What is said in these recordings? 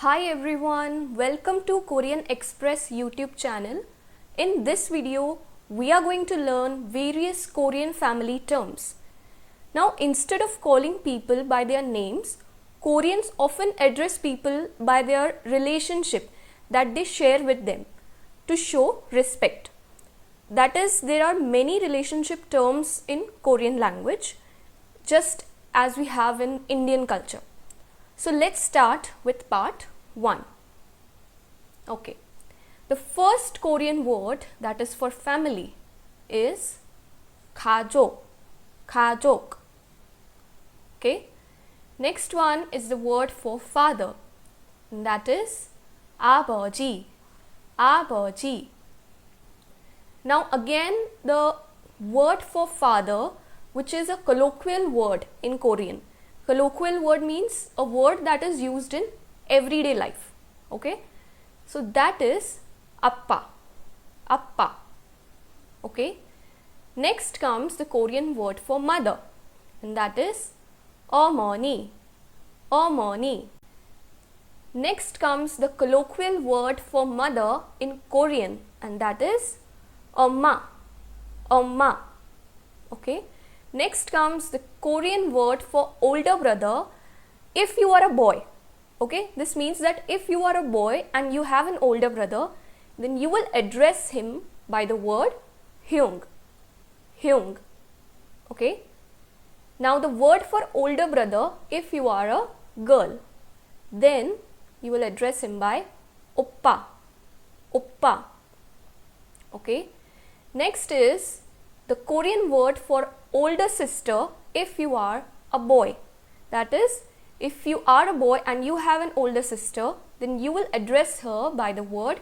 Hi everyone, welcome to Korean Express YouTube channel. In this video, we are going to learn various Korean family terms. Now, instead of calling people by their names, Koreans often address people by their relationship that they share with them to show respect. That is, there are many relationship terms in Korean language, just as we have in Indian culture. So let's start with part 1. Okay. The first Korean word that is for family is 가족. 가족. Okay. Next one is the word for father, and that is 아버지. 아버지. Now again the word for father, which is a colloquial word in Korean. Colloquial word means a word that is used in everyday life. Okay. So that is appa. Appa. Okay. Next comes the Korean word for mother, and that is 어머니. 어머니. Next comes the colloquial word for mother in Korean, and that is 엄마. 엄마. Okay. Next comes the Korean word for older brother if you are a boy. Okay, this means that if you are a boy and you have an older brother, then you will address him by the word hyung. Hyung. Okay. Now the word for older brother if you are a girl, then you will address him by oppa. Oppa. Okay. Next is the Korean word for older sister if you are a boy. That is, if you are a boy and you have an older sister, then you will address her by the word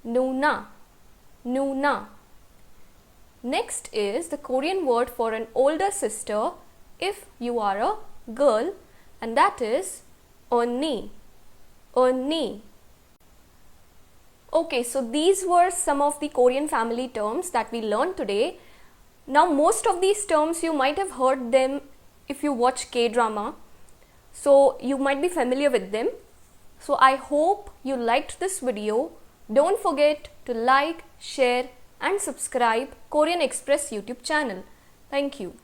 누나. 누나. Next is the Korean word for an older sister if you are a girl, and that is 언니. 언니. Okay, so these were some of the Korean family terms that we learned today. Now most of these terms you might have heard them if you watch K-drama, so you might be familiar with them. So I hope you liked this video. Don't forget to like, share and subscribe Korean Express YouTube channel. Thank you.